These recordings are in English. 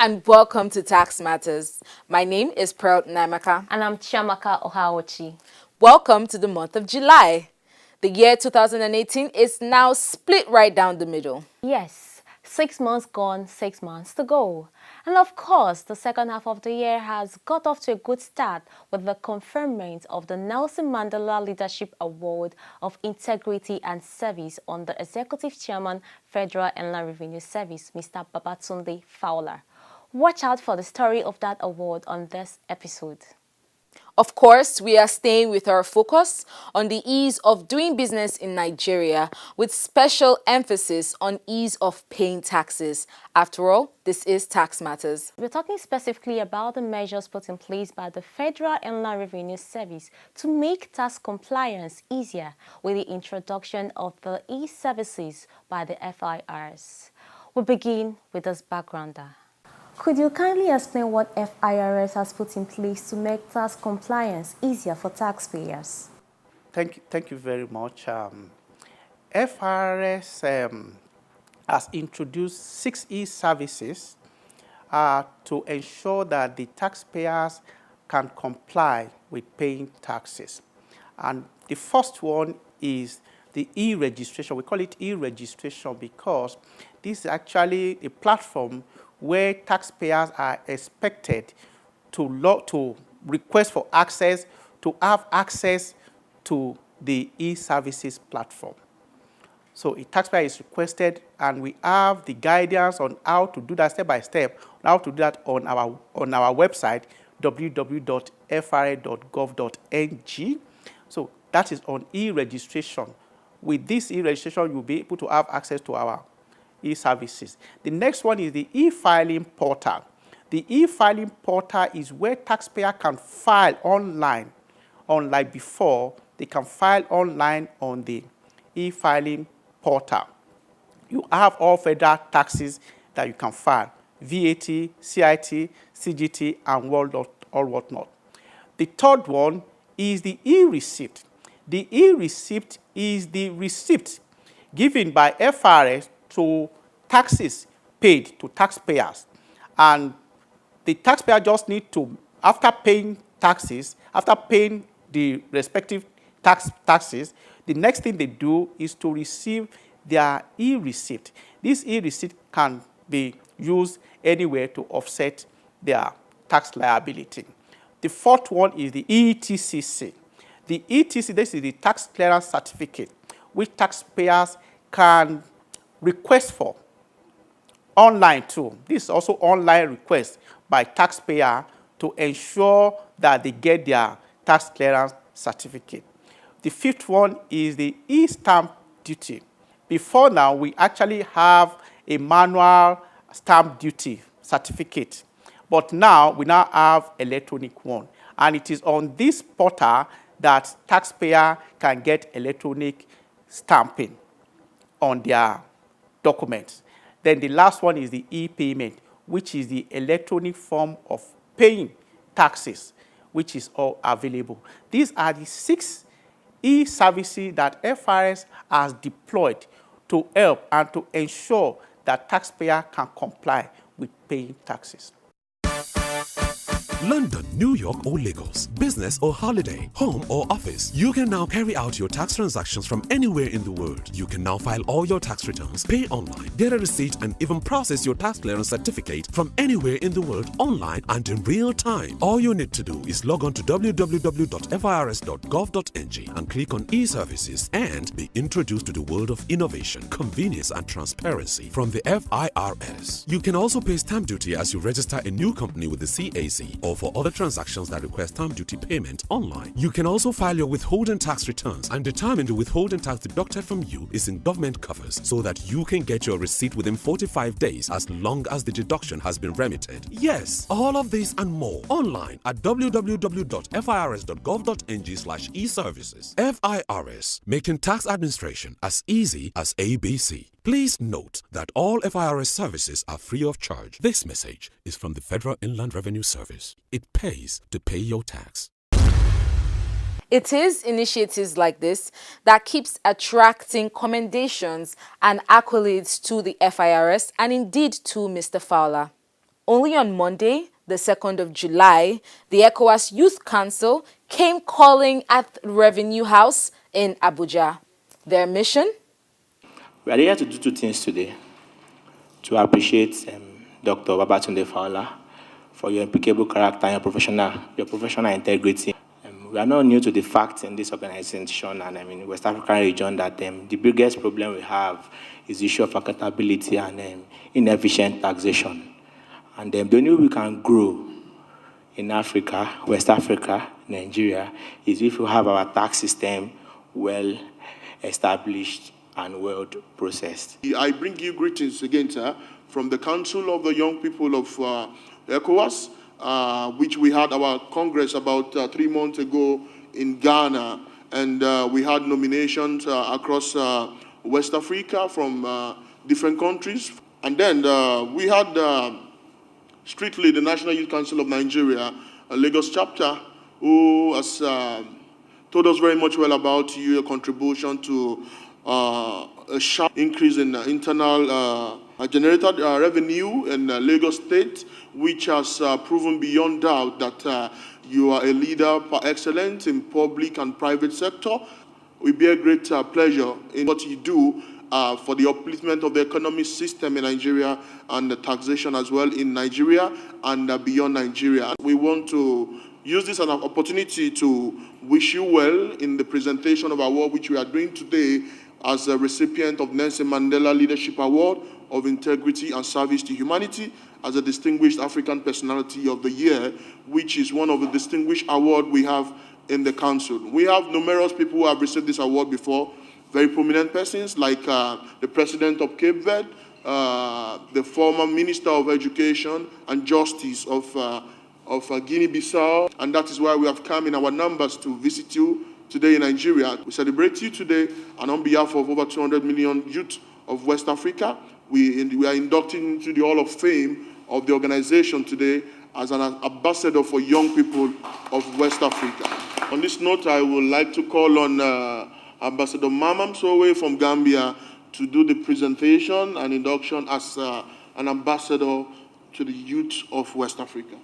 and welcome to Tax Matters. My name is Pearl Naimaka. And I'm Chiamaka Ohaochi. Welcome to the month of July. The year 2018 is now split right down the middle. Yes, 6 months gone, 6 months to go. And of course, the second half of the year has got off to a good start with the conferment of the Nelson Mandela Leadership Award of Integrity and Service on the Executive Chairman, Federal Inland Revenue Service, Mr. Babatunde Fowler. Watch out for the story of that award on this episode. Of course, we are staying with our focus on the ease of doing business in Nigeria, with special emphasis on ease of paying taxes. After all, this is Tax Matters. We're talking specifically about the measures put in place by the Federal Inland Revenue Service to make tax compliance easier with the introduction of the e-services by the FIRs. We begin with this backgrounder. Could you kindly explain what FIRS has put in place to make tax compliance easier for taxpayers? Thank you very much. FIRS has introduced 6 e-services to ensure that the taxpayers can comply with paying taxes. And the first one is the e-registration. We call it e-registration because this is actually a platform where taxpayers are expected to request for access, to have access to the e-services platform. So a taxpayer is requested, and we have the guidance on how to do that step by step, how to do that on our website, www.fra.gov.ng. So that is on e-registration. With this e-registration, you'll be able to have access to our e-services. The next one is the e-filing portal. The e-filing portal is where taxpayer can file online. Unlike before, they can file online on the e-filing portal. You have all federal taxes that you can file: VAT, CIT, CGT, and all whatnot. The third one is the e-receipt. The e-receipt is the receipt given by FRS to taxes paid to taxpayers. And the taxpayer just need to, after paying taxes, after paying the respective taxes, the next thing they do is to receive their e-receipt. This e-receipt can be used anywhere to offset their tax liability. The fourth one is the ETCC. The ETC, this is the tax clearance certificate, which taxpayers can request for online too. This is also online request by taxpayer to ensure that they get their tax clearance certificate. The fifth one is the e-stamp duty. Before now, we actually have a manual stamp duty certificate, but now we have electronic one, and it is on this portal that taxpayer can get electronic stamping on their documents. Then the last one is the e-payment, which is the electronic form of paying taxes, which is all available. These are the 6 e-services that FRS has deployed to help and to ensure that taxpayer can comply with paying taxes. London, New York or Lagos, business or holiday, home or office, you can now carry out your tax transactions from anywhere in the world. You can now file all your tax returns, pay online, get a receipt, and even process your tax clearance certificate from anywhere in the world online and in real time. All you need to do is log on to www.firs.gov.ng and click on e-services and be introduced to the world of innovation, convenience, and transparency from the FIRS. You can also pay stamp duty as you register a new company with the CAC, or for other transactions that request stamp duty payment online. You can also file your withholding tax returns and determine the withholding tax deducted from you is in government coffers so that you can get your receipt within 45 days as long as the deduction has been remitted. Yes, all of this and more online at www.firs.gov.ng/e-services. FIRS, making tax administration as easy as ABC. Please note that all FIRS services are free of charge. This message is from the Federal Inland Revenue Service. It pays to pay your tax. It is initiatives like this that keeps attracting commendations and accolades to the FIRS and indeed to Mr. Fowler. Only on Monday, the 2nd of July, the ECOWAS Youth Council came calling at Revenue House in Abuja. Their mission? We are here to do two things today. To appreciate Dr. Babatunde Fowler for your impeccable character and your professional integrity. We are not new to the fact in this organization and in West African region that the biggest problem we have is the issue of accountability and inefficient taxation. And the only way we can grow in Africa, West Africa, Nigeria, is if we have our tax system well established and well processed. I bring you greetings again, sir, from the Council of the Young People of ECOWAS, which we had our Congress about 3 months ago in Ghana, and we had nominations across West Africa from different countries. And then we had strictly the National Youth Council of Nigeria, a Lagos chapter, who has told us very much well about your contribution to a sharp increase in internal generated revenue in Lagos State, which has proven beyond doubt that you are a leader par excellence in public and private sector. We bear great pleasure in what you do for the upliftment of the economic system in Nigeria and the taxation as well in Nigeria and beyond Nigeria. We want to use this as an opportunity to wish you well in the presentation of our award, which we are doing today as a recipient of Nelson Mandela Leadership Award of Integrity and Service to Humanity as a Distinguished African Personality of the Year, which is one of the distinguished awards we have in the Council. We have numerous people who have received this award before, very prominent persons like the President of Cape Verde, the former Minister of Education and Justice of Guinea-Bissau, and that is why we have come in our numbers to visit you today in Nigeria. We celebrate you today, and on behalf of over 200 million youth of West Africa, we are inducting into the Hall of Fame of the organization today as an ambassador for young people of West Africa. On this note, I would like to call on Ambassador Mamam Sowe from Gambia to do the presentation and induction as an ambassador to the youth of West Africa.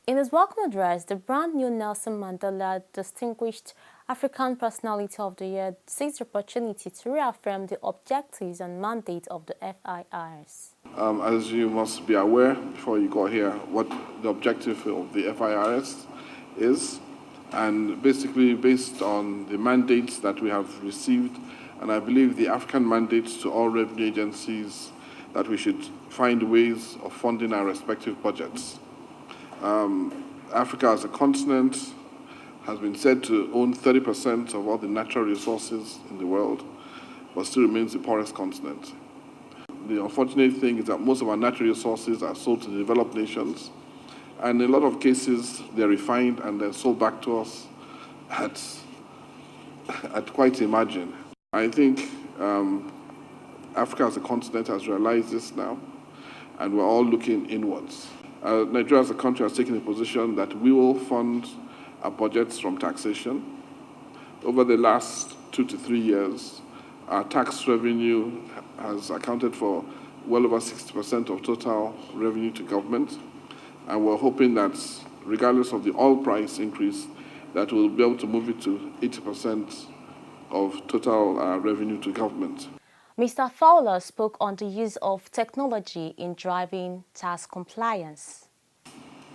In his welcome address, the brand new Nelson Mandela Distinguished African Personality of the Year seized the opportunity to reaffirm the objectives and mandate of the FIRS. As you must be aware, before you got here, what the objective of the FIRS is, and basically based on the mandates that we have received, and I believe the African mandates to all revenue agencies, that we should find ways of funding our respective budgets. Africa as a continent has been said to own 30% of all the natural resources in the world, but still remains the poorest continent. The unfortunate thing is that most of our natural resources are sold to the developed nations, and in a lot of cases, they're refined and then sold back to us at quite a margin. I think Africa as a continent has realized this now, and we're all looking inwards. Nigeria as a country has taken a position that we will fund our budgets from taxation. Over the last 2 to 3 years, our tax revenue has accounted for well over 60% of total revenue to government. And we're hoping that regardless of the oil price increase, that we'll be able to move it to 80% of total revenue to government. Mr. Fowler spoke on the use of technology in driving tax compliance.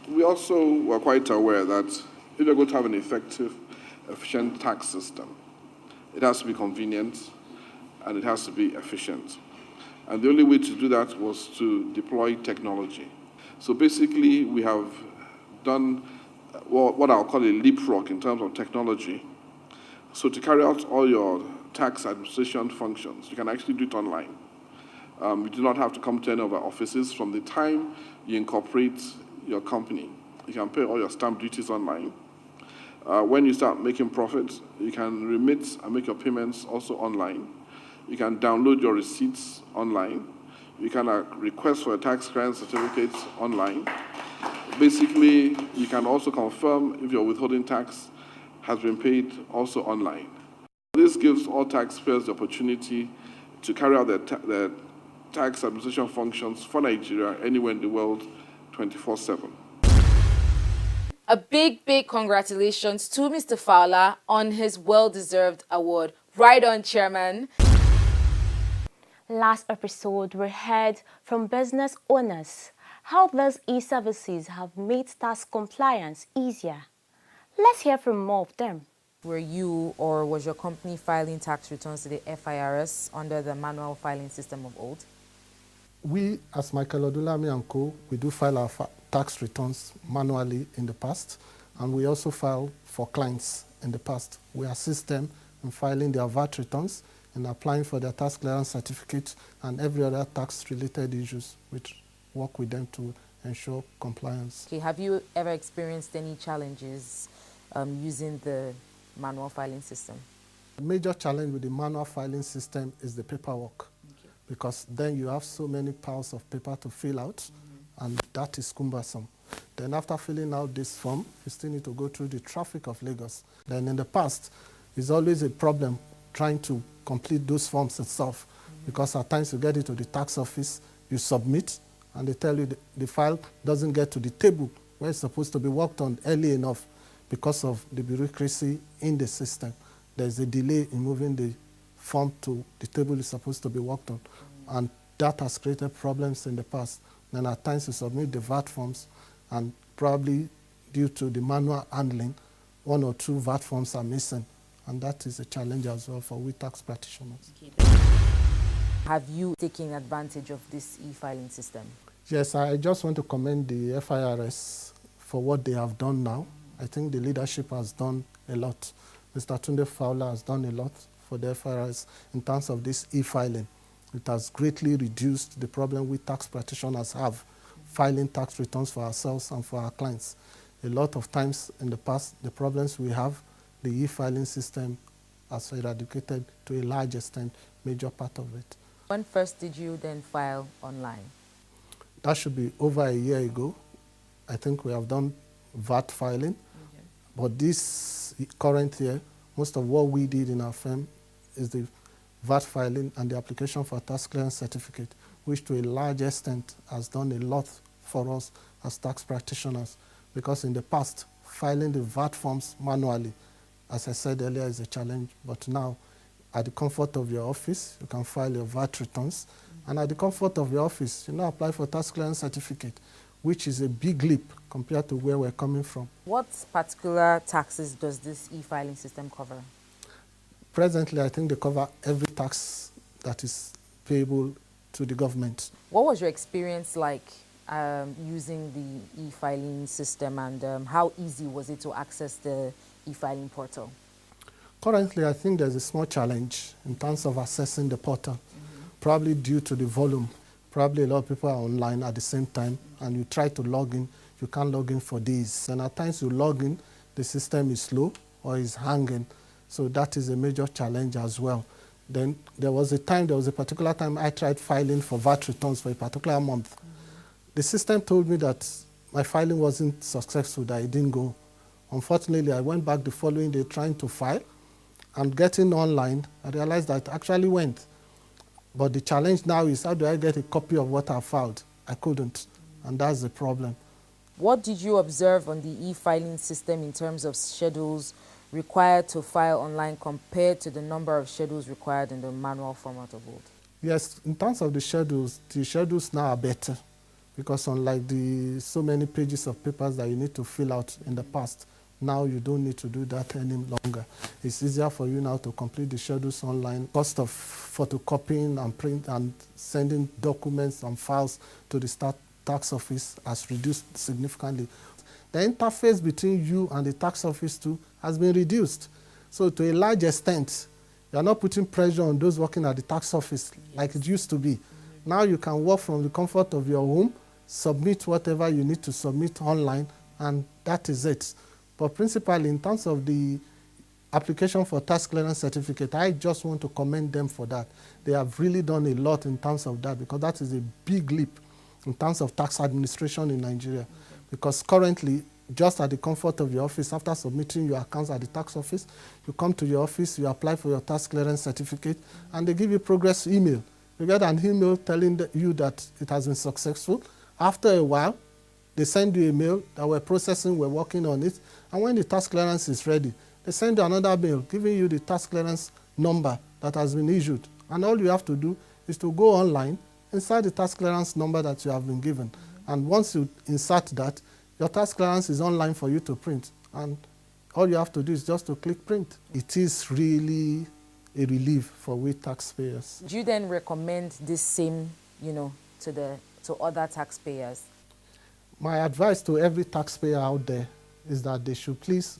We also were quite aware that if you're going to have an effective, efficient tax system, it has to be convenient and it has to be efficient. And the only way to do that was to deploy technology. So basically, we have done what I'll call a leapfrog in terms of technology. So to carry out all your tax administration functions, you can actually do it online. You do not have to come to any of our offices. From the time you incorporate your company, you can pay all your stamp duties online. When you start making profits, you can remit and make your payments also online. You can download your receipts online. You can request for a tax clearance certificate online. Basically, you can also confirm if your withholding tax has been paid also online. This gives all taxpayers the opportunity to carry out their tax administration functions for Nigeria anywhere in the world 24/7. A big congratulations to Mr. Fowler on his well-deserved award. Right on, Chairman. Last episode, we heard from business owners how these e-services have made tax compliance easier. Let's hear from more of them. Were you or was your company filing tax returns to the FIRS under the manual filing system of old? We, as Michael Odulami and Co., we do file our tax returns manually in the past, and we also file for clients in the past. We assist them in filing their VAT returns, in applying for their tax clearance certificate, and every other tax-related issues, which work with them to ensure compliance. Okay, have you ever experienced any challenges using the manual filing system? The major challenge with the manual filing system is the paperwork, because then you have so many piles of paper to fill out, and that is cumbersome. Then after filling out this form, you still need to go through the traffic of Lagos. Then in the past, it's always a problem trying to complete those forms itself, because at times you get it to the tax office, you submit, and they tell you the file doesn't get to the table where it's supposed to be worked on early enough because of the bureaucracy in the system. There's a delay in moving the form to the table it's supposed to be worked on, and that has created problems in the past. Then at times you submit the VAT forms, and probably due to the manual handling, 1 or 2 VAT forms are missing, and that is a challenge as well for we tax practitioners. Have you taken advantage of this e-filing system? Yes, I just want to commend the FIRS for what they have done now. I think the leadership has done a lot. Mr. Tunde Fowler has done a lot for the FIRS in terms of this e-filing. It has greatly reduced the problem we tax practitioners have filing tax returns for ourselves and for our clients. A lot of times in the past, the problems we have, the e-filing system has eradicated to a large extent, major part of it. When first did you then file online? That should be over a year ago. I think we have done VAT filing, but this current year, most of what we did in our firm is the VAT filing and the application for tax clearance certificate, which to a large extent has done a lot for us as tax practitioners, because in the past, filing the VAT forms manually, as I said earlier, is a challenge, but now at the comfort of your office, you can file your VAT returns, and at the comfort of your office, you now apply for tax clearance certificate, which is a big leap compared to where we're coming from. What particular taxes does this e-filing system cover? Presently, I think they cover every tax that is payable to the government. What was your experience like using the e-filing system, and how easy was it to access the e-filing portal? Currently, I think there's a small challenge in terms of accessing the portal, probably due to the volume. Probably a lot of people are online at the same time, and you try to log in, you can't log in for days. And at times you log in, the system is slow or is hanging. So that is a major challenge as well. Then there was a particular time I tried filing for VAT returns for a particular month. The system told me that my filing wasn't successful, that it didn't go. Unfortunately, I went back the following day trying to file, and getting online, I realized that it actually went. But the challenge now is, how do I get a copy of what I filed? I couldn't, and that's the problem. What did you observe on the e-filing system in terms of schedules required to file online compared to the number of schedules required in the manual format of old? Yes, in terms of the schedules now are better, because unlike the so many pages of papers that you need to fill out in the past, now you don't need to do that any longer. It's easier for you now to complete the schedules online. Cost of photocopying and print and sending documents and files to the tax office has reduced significantly. The interface between you and the tax office too has been reduced. So to a large extent, you are not putting pressure on those working at the tax office like it used to be. Now you can work from the comfort of your home, submit whatever you need to submit online, and that is it. But principally, in terms of the application for tax clearance certificate, I just want to commend them for that. They have really done a lot in terms of that, because that is a big leap in terms of tax administration in Nigeria. Because currently, just at the comfort of your office after submitting your accounts at the tax office. You come to your office, you apply for your tax clearance certificate, and they give you progress email. You get an email telling you that it has been successful. After a while, they send you a mail that we're processing, we're working on it, and when the tax clearance is ready, they send you another mail giving you the tax clearance number that has been issued. And all you have to do is to go online, insert the tax clearance number that you have been given. And once you insert that, your tax clearance is online for you to print. And all you have to do is just to click print. It is really a relief for we taxpayers. Do you then recommend this same, to other taxpayers? My advice to every taxpayer out there is that they should please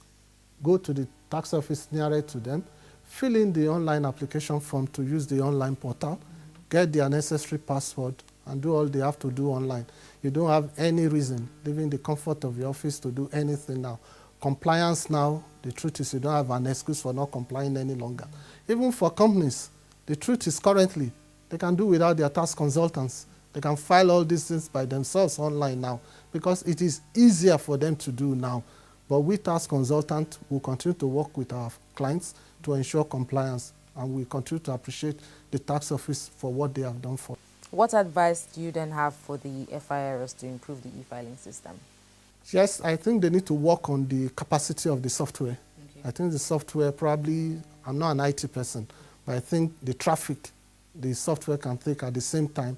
go to the tax office nearest to them, fill in the online application form to use the online portal, get their necessary password, and do all they have to do online. You don't have any reason, leaving the comfort of your office, to do anything now. Compliance now, the truth is you don't have an excuse for not complying any longer. Even for companies, the truth is currently they can do without their tax consultants. They can file all these things by themselves online now because it is easier for them to do now. But we tax consultants will continue to work with our clients to ensure compliance, and we continue to appreciate the tax office for what they have done for us. What advice do you then have for the FIRS to improve the e-filing system? Yes, I think they need to work on the capacity of the software. Okay. I think the software probably, I'm not an IT person, but I think the traffic the software can take at the same time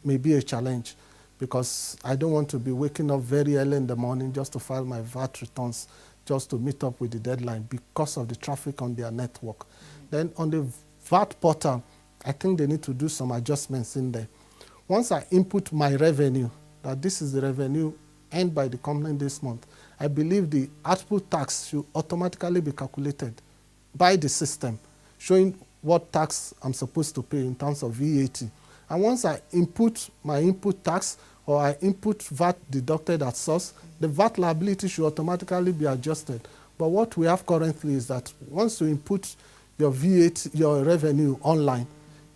may be a challenge, because I don't want to be waking up very early in the morning just to file my VAT returns, just to meet up with the deadline because of the traffic on their network. Then on the VAT portal, I think they need to do some adjustments in there. Once I input my revenue, that this is the revenue earned by the company this month, I believe the output tax should automatically be calculated by the system, showing what tax I'm supposed to pay in terms of VAT. And once I input my input tax, or I input VAT deducted at source, the VAT liability should automatically be adjusted. But what we have currently is that once you input your VAT, your revenue online,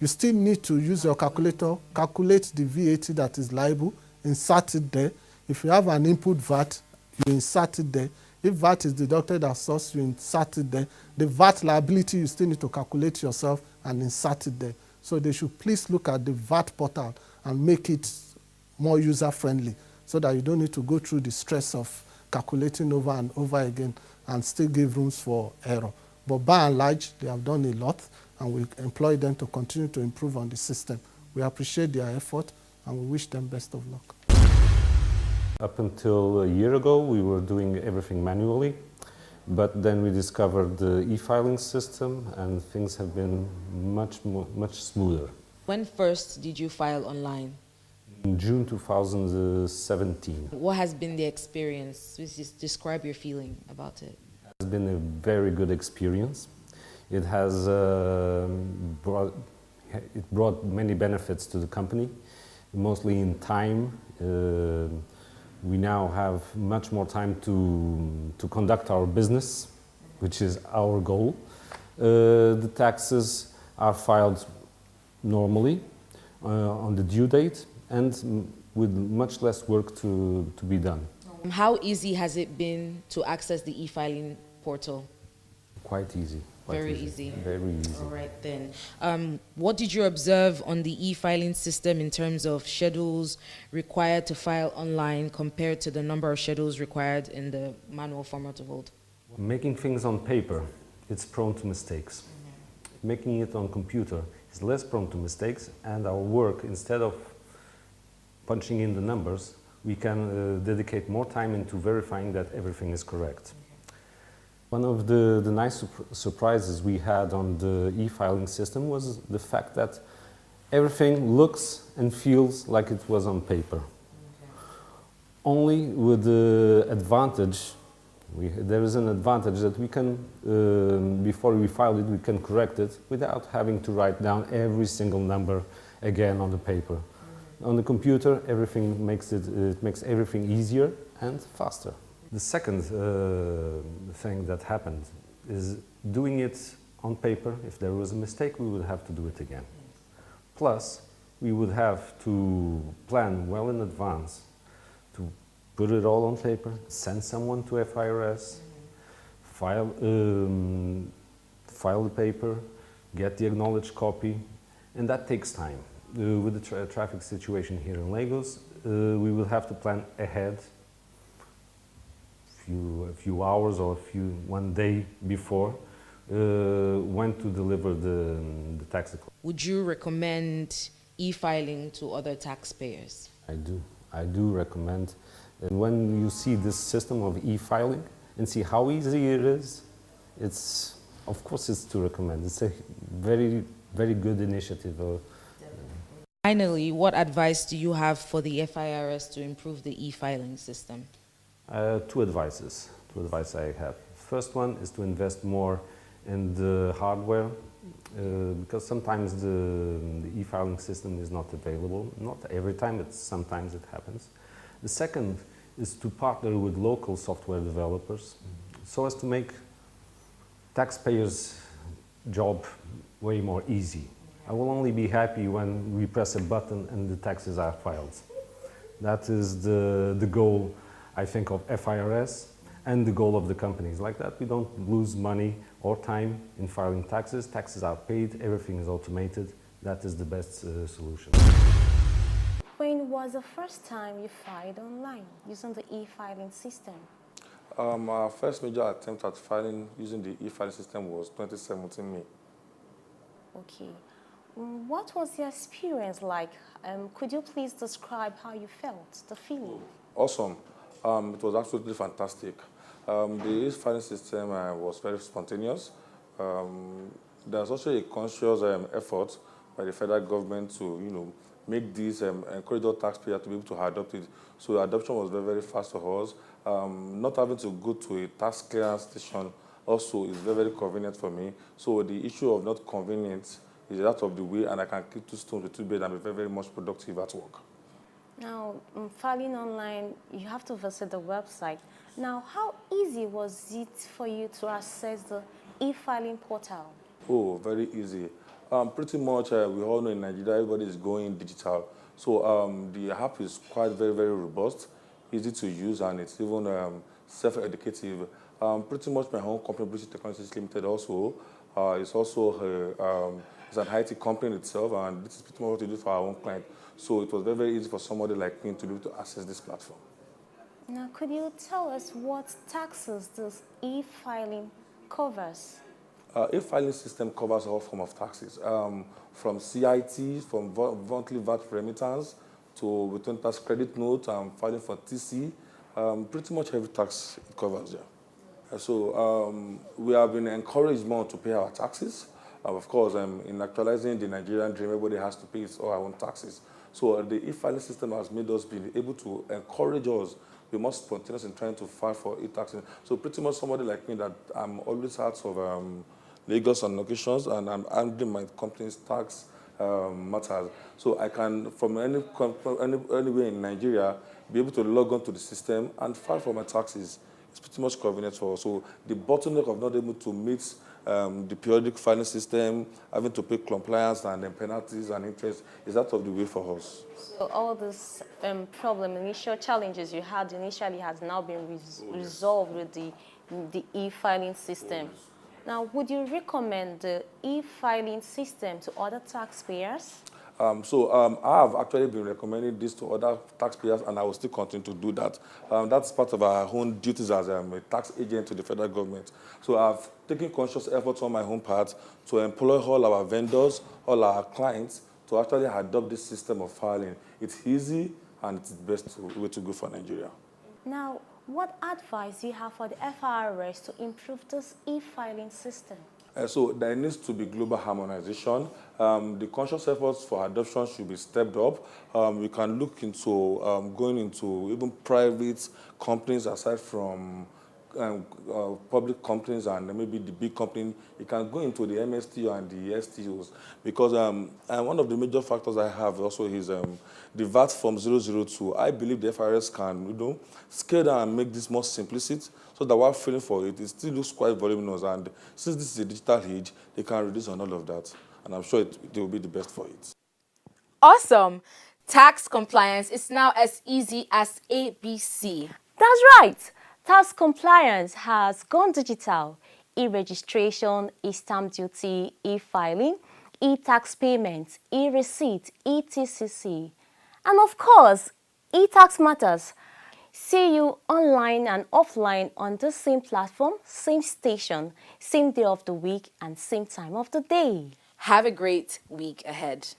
you still need to use your calculator, calculate the VAT that is liable, insert it there. If you have an input VAT, you insert it there. If VAT is deducted at source, you insert it there. The VAT liability, you still need to calculate yourself and insert it there. So they should please look at the VAT portal and make it more user-friendly, so that you don't need to go through the stress of calculating over and over again and still give rooms for error. But by and large, they have done a lot, and we employ them to continue to improve on the system. We appreciate their effort, and we wish them best of luck. Up until a year ago, we were doing everything manually, but then we discovered the e-filing system, and things have been much smoother. When first did you file online? In June 2017. What has been the experience? Just describe your feeling about it. It has been a very good experience. It has brought many benefits to the company, mostly in time. We now have much more time to conduct our business, which is our goal. The taxes are filed normally on the due date, and with much less work to be done. How easy has it been to access the e-filing portal? Quite easy. Very easy. Very easy. All right then. What did you observe on the e-filing system in terms of schedules required to file online compared to the number of schedules required in the manual format of old? Making things on paper, it's prone to mistakes. Making it on computer is less prone to mistakes, and our work, instead of punching in the numbers, we can dedicate more time into verifying that everything is correct. One of the nice surprises we had on the e-filing system was the fact that everything looks and feels like it was on paper. Only with the advantage, there is an advantage that we can, before we file it, we can correct it without having to write down every single number again on the paper. On the computer, everything makes everything easier and faster. The second thing that happened is doing it on paper. If there was a mistake, we would have to do it again. Plus, we would have to plan well in advance to put it all on paper, send someone to FIRS, file the paper, get the acknowledged copy, and that takes time. With the traffic situation here in Lagos, we will have to plan ahead, a few hours or one day before, when to deliver the tax declaration. Would you recommend e-filing to other taxpayers? I do recommend. And when you see this system of e-filing and see how easy it is, of course it's to recommend. It's a very, very good initiative. Finally, what advice do you have for the FIRS to improve the e-filing system? Two advices I have. First one is to invest more in the hardware, because sometimes the e-filing system is not available. Not every time, but sometimes it happens. The second is to partner with local software developers so as to make taxpayers' job way more easy. I will only be happy when we press a button and the taxes are filed. That is the goal, I think, of FIRS and the goal of the companies. Like that, we don't lose money or time in filing taxes. Taxes are paid, everything is automated. That is the best solution. When was the first time you filed online using the e-filing system? Our first major attempt at filing using the e-filing system was 2017 May. Okay. What was your experience like? Could you please describe how you felt, the feeling? Awesome. It was absolutely fantastic. The e-filing system was very spontaneous. There's also a conscious effort by the federal government to, make this encourage all taxpayers to be able to adopt it. So adoption was very, very fast for us. Not having to go to a tax clearance station also is very, very convenient for me. So the issue of not convenience is out of the way, and I can keep two stones with two birds and be very, very much productive at work. Now, filing online, you have to visit the website. Now, how easy was it for you to access the e-filing portal? Oh, very easy. Pretty much, we all know in Nigeria, everybody is going digital. So the app is quite very, very robust, easy to use, and it's even self-educative. Pretty much my home company, British Technologies Limited, also is also it's an IT company itself, and this is pretty much what we do for our own client. So it was very, very easy for somebody like me to be able to access this platform. Now, could you tell us what taxes this e-filing covers? E-filing system covers all forms of taxes, from CIT, from voluntary VAT remittance, to return tax credit note, filing for TC. Pretty much every tax it covers, yeah. So we have been encouraged more to pay our taxes. Of course, in actualizing the Nigerian dream, everybody has to pay all our own taxes. So the e-filing system has made us be able to encourage us be more spontaneous in trying to file for e-taxing. So pretty much somebody like me that I'm always out of Lagos on occasions, and I'm handling my company's tax matters. So I can, from anywhere in Nigeria, be able to log on to the system and file for my taxes. It's pretty much convenient for us. So the bottleneck of not able to meet the periodic filing system, having to pay compliance and then penalties and interest is out of the way for us. So all this initial challenges you had initially has now been resolved with the e-filing system. Now, would you recommend the e-filing system to other taxpayers? I have actually been recommending this to other taxpayers, and I will still continue to do that. That's part of our own duties as a tax agent to the federal government. So I've taken conscious efforts on my own part to employ all our vendors, all our clients, to actually adopt this system of filing. It's easy, and it's the best way to go for Nigeria. Now, what advice do you have for the FIRS to improve this e-filing system? So there needs to be global harmonization. The conscious efforts for adoption should be stepped up. We can look into going into even private companies aside from public companies and maybe the big company. You can go into the MSTO and the STOs, because one of the major factors I have also is the VAT form 002. I believe the FIRS can scale down and make this more simplicity, so that while filling for it, it still looks quite voluminous. And since this is a digital age, they can reduce on all of that. And I'm sure they will be the best for it. Awesome. Tax compliance is now as easy as ABC. That's right. Tax compliance has gone digital. E-registration, e-stamp duty, e-filing, e-tax payments, e-receipt, e-TCC. And of course, e-tax matters. See you online and offline on the same platform, same station, same day of the week and same time of the day. Have a great week ahead.